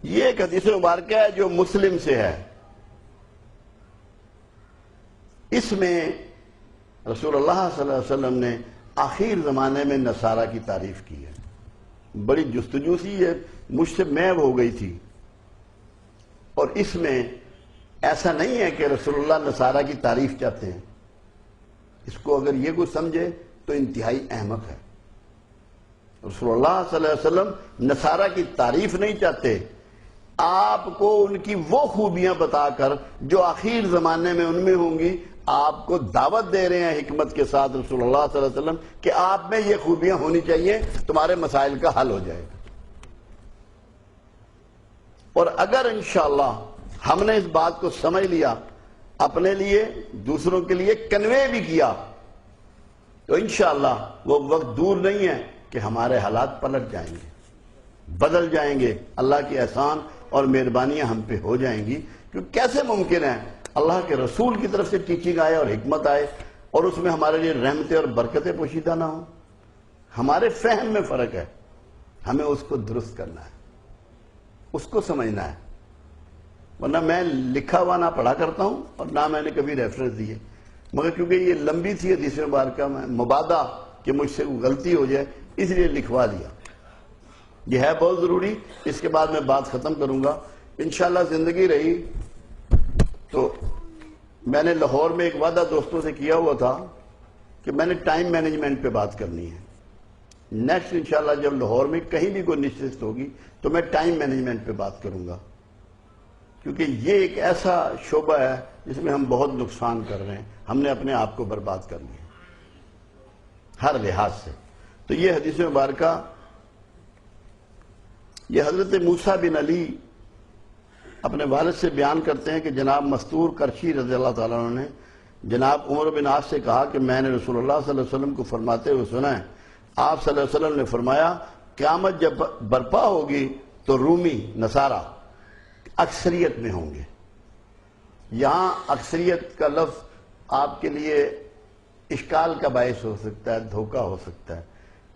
یہ ایک حدیث مبارکہ ہے جو مسلم سے ہے. اس میں رسول اللہ صلی اللہ علیہ وسلم نے آخر زمانے میں نصارہ کی تعریف کی ہے. بڑی جستجو سی یہ مجھ سے محو ہو گئی تھی، اور اس میں ایسا نہیں ہے کہ رسول اللہ نصارہ کی تعریف چاہتے ہیں. اس کو اگر یہ کوئی سمجھے تو انتہائی احمق ہے. رسول اللہ صلی اللہ علیہ وسلم نصارہ کی تعریف نہیں چاہتے، آپ کو ان کی وہ خوبیاں بتا کر جو آخر زمانے میں ان میں ہوں گی آپ کو دعوت دے رہے ہیں حکمت کے ساتھ رسول اللہ صلی اللہ علیہ وسلم کہ آپ میں یہ خوبیاں ہونی چاہیے، تمہارے مسائل کا حل ہو جائے گا. اور اگر انشاءاللہ ہم نے اس بات کو سمجھ لیا، اپنے لیے دوسروں کے لیے کنوے بھی کیا، تو انشاءاللہ وہ وقت دور نہیں ہے کہ ہمارے حالات پلٹ جائیں گے، بدل جائیں گے. اللہ کی احسان اور مہربانیاں ہم پہ ہو جائیں گی. کیونکہ کیسے ممکن ہے اللہ کے رسول کی طرف سے ٹیچنگ آئے اور حکمت آئے اور اس میں ہمارے لیے رحمتیں اور برکتیں پوشیدہ نہ ہوں؟ ہمارے فہم میں فرق ہے. ہمیں اس کو درست کرنا ہے، اس کو سمجھنا ہے. ورنہ میں لکھا ہوا نہ پڑھا کرتا ہوں اور نہ میں نے کبھی ریفرنس دیے، مگر کیونکہ یہ لمبی تھی حدیث مبارکہ میں مبادہ کہ مجھ سے غلطی ہو جائے اس لیے لکھوا لیا. یہ ہے بہت ضروری. اس کے بعد میں بات ختم کروں گا. انشاءاللہ زندگی رہی تو میں نے لاہور میں ایک وعدہ دوستوں سے کیا ہوا تھا کہ میں نے ٹائم مینجمنٹ پہ بات کرنی ہے. نیکسٹ انشاءاللہ جب لاہور میں کہیں بھی کوئی نشست ہوگی تو میں ٹائم مینجمنٹ پہ بات کروں گا، کیونکہ یہ ایک ایسا شعبہ ہے جس میں ہم بہت نقصان کر رہے ہیں. ہم نے اپنے آپ کو برباد کر لیا ہر لحاظ سے. تو یہ حدیث مبارکہ یہ حضرت موسیٰ بن علی اپنے والد سے بیان کرتے ہیں کہ جناب مستور کرشی رضی اللہ تعالیٰ عنہ نے جناب عمر بن عاص سے کہا کہ میں نے رسول اللہ صلی اللہ علیہ وسلم کو فرماتے ہوئے سنا ہے. آپ صلی اللہ علیہ وسلم نے فرمایا قیامت جب برپا ہوگی تو رومی نصارہ اکثریت میں ہوں گے. یہاں اکثریت کا لفظ آپ کے لیے اشکال کا باعث ہو سکتا ہے، دھوکہ ہو سکتا ہے.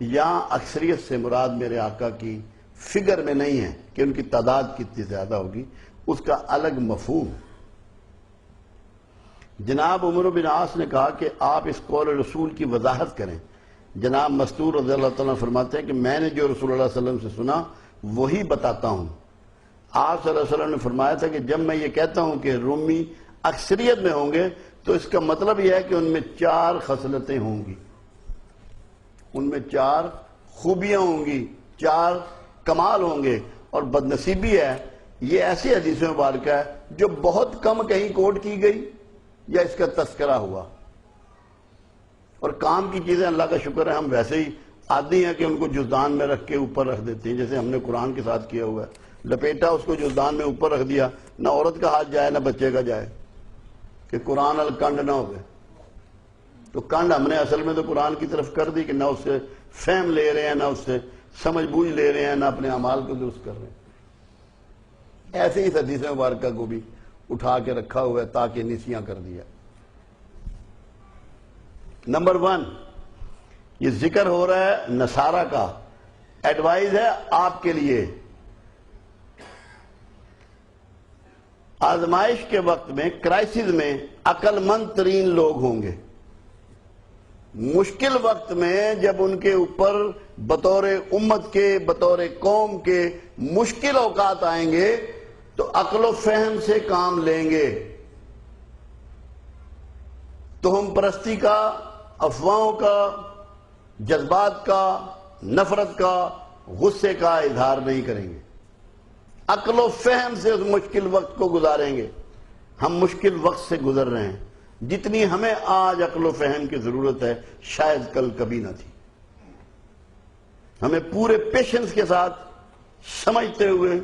یہاں اکثریت سے مراد میرے آقا کی فگر میں نہیں ہے کہ ان کی تعداد کتنی زیادہ ہوگی، اس کا الگ مفہوم. جناب عمر بن عاص نے کہا کہ آپ اس قول رسول کی وضاحت کریں. جناب مستور رضی اللہ تعالیٰ فرماتے ہیں کہ میں نے جو رسول اللہ صلی اللہ علیہ وسلم سے سنا وہی بتاتا ہوں. آپ صلی اللہ علیہ وسلم نے فرمایا تھا کہ جب میں یہ کہتا ہوں کہ رومی اکثریت میں ہوں گے تو اس کا مطلب یہ ہے کہ ان میں 4 خصلتیں ہوں گی، ان میں 4 خوبیاں ہوں گی، 4 کمال ہوں گے. اور بدنصیبی ہے یہ ایسی حدیث مبارکہ ہے جو بہت کم کہیں کوٹ کی گئی یا اس کا تذکرہ ہوا. اور کام کی چیزیں اللہ کا شکر ہے ہم ویسے ہی عادی ہیں کہ ان کو جزدان میں رکھ کے اوپر رکھ دیتے ہیں، جیسے ہم نے قرآن کے ساتھ کیا ہوا ہے. لپیٹا اس کو جزدان میں اوپر رکھ دیا، نہ عورت کا ہاتھ جائے نہ بچے کا جائے کہ قرآن الکنڈ نہ ہو گئے. تو کنڈ ہم نے اصل میں تو قرآن کی طرف کر دی کہ نہ اس سے فہم لے رہے ہیں، نہ اس سے سمجھ بوجھ لے رہے ہیں، نہ اپنے اعمال کو درست کر رہے ہیں. ایسے ہی حدیث مبارکہ کو بھی اٹھا کے رکھا ہوا ہے تاکہ نسیاں کر دیا. نمبر 1 یہ ذکر ہو رہا ہے نصارہ کا. ایڈوائز ہے آپ کے لیے، آزمائش کے وقت میں، کرائسس میں عقل مند ترین لوگ ہوں گے. مشکل وقت میں جب ان کے اوپر بطور امت کے، بطور قوم کے مشکل اوقات آئیں گے تو عقل و فہم سے کام لیں گے. تہم پرستی کا، افواہوں کا، جذبات کا، نفرت کا، غصے کا اظہار نہیں کریں گے. عقل و فہم سے اس مشکل وقت کو گزاریں گے. ہم مشکل وقت سے گزر رہے ہیں. جتنی ہمیں آج عقل و فہم کی ضرورت ہے شاید کل کبھی نہ تھی. ہمیں پورے پیشنس کے ساتھ سمجھتے ہوئے،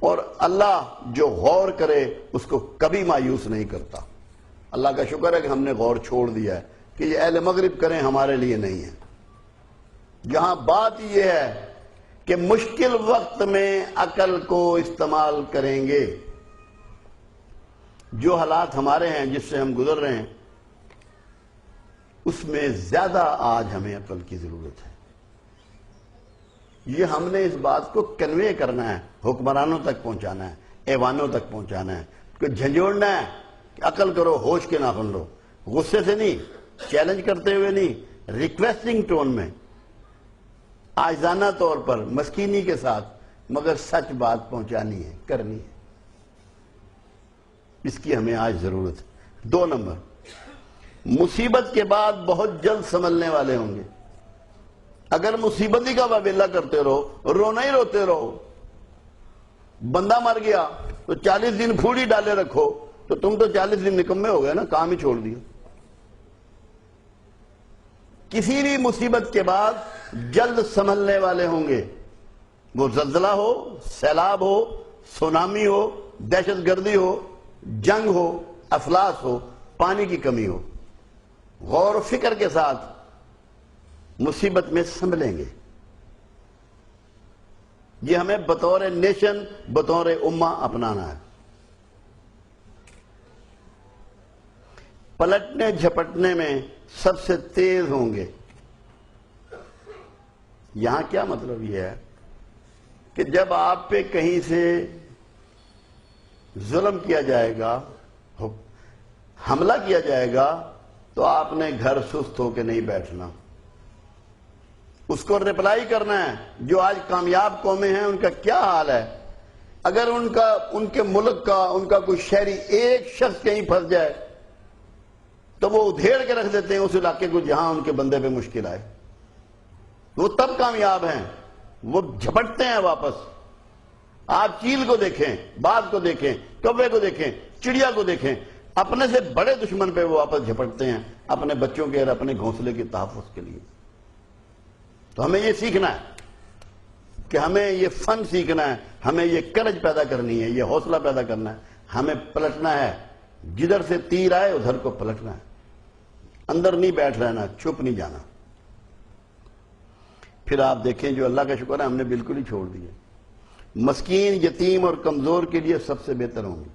اور اللہ جو غور کرے اس کو کبھی مایوس نہیں کرتا. اللہ کا شکر ہے کہ ہم نے غور چھوڑ دیا ہے کہ یہ اہل مغرب کریں، ہمارے لیے نہیں ہے. یہاں بات یہ ہے کہ مشکل وقت میں عقل کو استعمال کریں گے. جو حالات ہمارے ہیں، جس سے ہم گزر رہے ہیں، اس میں زیادہ آج ہمیں عقل کی ضرورت ہے. یہ ہم نے اس بات کو کنوے کرنا ہے، حکمرانوں تک پہنچانا ہے، ایوانوں تک پہنچانا ہے، کہ جھنجھوڑنا ہے کہ عقل کرو، ہوش کے ناخن لو، غصے سے نہیں، چیلنج کرتے ہوئے نہیں، ریکویسٹنگ ٹون میں، عاجزانہ طور پر، مسکینی کے ساتھ، مگر سچ بات پہنچانی ہے، کرنی ہے۔ اس کی ہمیں آج ضرورت ہے۔ 2 نمبر، مصیبت کے بعد بہت جلد سنبھلنے والے ہوں گے۔ اگر مصیبت ہی کا واویلا کرتے رہو، رونا ہی روتے رہو، بندہ مر گیا تو 40 دن پھوڑی ڈالے رکھو، تو تم تو 40 دن نکمے ہو گئے نا، کام ہی چھوڑ دیا۔ کسی بھی مصیبت کے بعد جلد سنبھلنے والے ہوں گے، وہ زلزلہ ہو، سیلاب ہو، سونامی ہو، دہشت گردی ہو، جنگ ہو، افلاس ہو، پانی کی کمی ہو، غور و فکر کے ساتھ مصیبت میں سنبھلیں گے۔ یہ ہمیں بطور نیشن، بطور امہ اپنانا ہے۔ پلٹنے جھپٹنے میں سب سے تیز ہوں گے۔ یہاں کیا مطلب یہ ہے کہ جب آپ پہ کہیں سے ظلم کیا جائے گا، حملہ کیا جائے گا، تو آپ نے گھر سست ہو کے نہیں بیٹھنا، اس کو ریپلائی کرنا ہے۔ جو آج کامیاب قومیں ہیں ان کا کیا حال ہے؟ اگر ان کے ملک کا، ان کا کوئی شہری ایک شخص کہیں پھنس جائے تو وہ ادھیڑ کے رکھ دیتے ہیں اس علاقے کو جہاں ان کے بندے پہ مشکل آئے۔ وہ تب کامیاب ہیں، وہ جھپٹتے ہیں واپس۔ آپ چیل کو دیکھیں، باز کو دیکھیں، کوے کو دیکھیں، چڑیا کو دیکھیں، اپنے سے بڑے دشمن پہ وہ واپس جھپٹتے ہیں اپنے بچوں کے اور اپنے گھونسلے کے تحفظ کے لیے۔ تو ہمیں یہ سیکھنا ہے کہ ہمیں یہ فن سیکھنا ہے، ہمیں یہ کرج پیدا کرنی ہے، یہ حوصلہ پیدا کرنا ہے، ہمیں پلٹنا ہے، جدھر سے تیر آئے ادھر کو پلٹنا ہے، اندر نہیں بیٹھ رہنا، چھپ نہیں جانا۔ پھر آپ دیکھیں، جو اللہ کا شکر ہے ہم نے بالکل ہی چھوڑ دیے، مسکین، یتیم اور کمزور کے لیے سب سے بہتر ہوں گے۔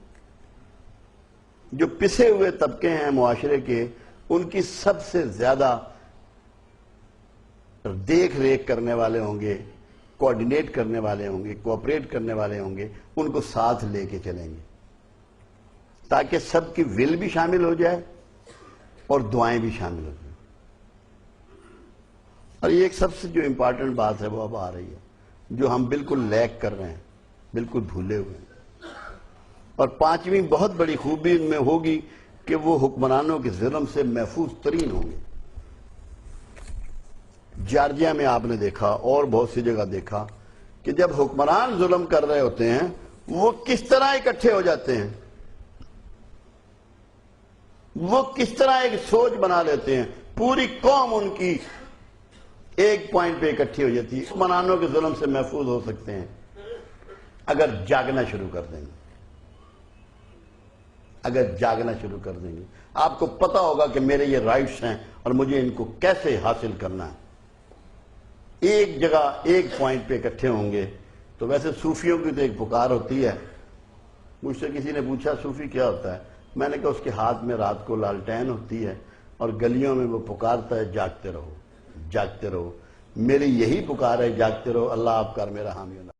جو پسے ہوئے طبقے ہیں معاشرے کے، ان کی سب سے زیادہ دیکھ ریکھ کرنے والے ہوں گے، کوآرڈینیٹ کرنے والے ہوں گے، کوآپریٹ کرنے والے ہوں گے، ان کو ساتھ لے کے چلیں گے تاکہ سب کی ول بھی شامل ہو جائے اور دعائیں بھی شامل ہو جائیں۔ اور یہ ایک سب سے جو امپارٹنٹ بات ہے وہ اب آ رہی ہے، جو ہم بالکل لیک کر رہے ہیں، بالکل بھولے ہوئے ہیں۔ اور 5ویں بہت بڑی خوبی ان میں ہوگی کہ وہ حکمرانوں کے ظلم سے محفوظ ترین ہوں گے۔ جارجیا میں آپ نے دیکھا اور بہت سی جگہ دیکھا کہ جب حکمران ظلم کر رہے ہوتے ہیں وہ کس طرح اکٹھے ہو جاتے ہیں، وہ کس طرح ایک سوچ بنا لیتے ہیں، پوری قوم ان کی ایک پوائنٹ پہ اکٹھی ہو جاتی ہے۔ حکمرانوں کے ظلم سے محفوظ ہو سکتے ہیں اگر جاگنا شروع کر دیں گے، اگر جاگنا شروع کر دیں گے۔ آپ کو پتا ہوگا کہ میرے یہ رائٹس ہیں اور مجھے ان کو کیسے حاصل کرنا ہے۔ ایک جگہ ایک پوائنٹ پہ اکٹھے ہوں گے۔ تو ویسے صوفیوں کی تو ایک پکار ہوتی ہے، مجھ سے کسی نے پوچھا صوفی کیا ہوتا ہے، میں نے کہا اس کے ہاتھ میں رات کو لالٹین ہوتی ہے اور گلیوں میں وہ پکارتا ہے جاگتے رہو، جاگتے رہو۔ میری یہی پکار ہے، جاگتے رہو، اللہ آپ کا اور میرا حامی ہونا۔